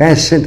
65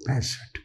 65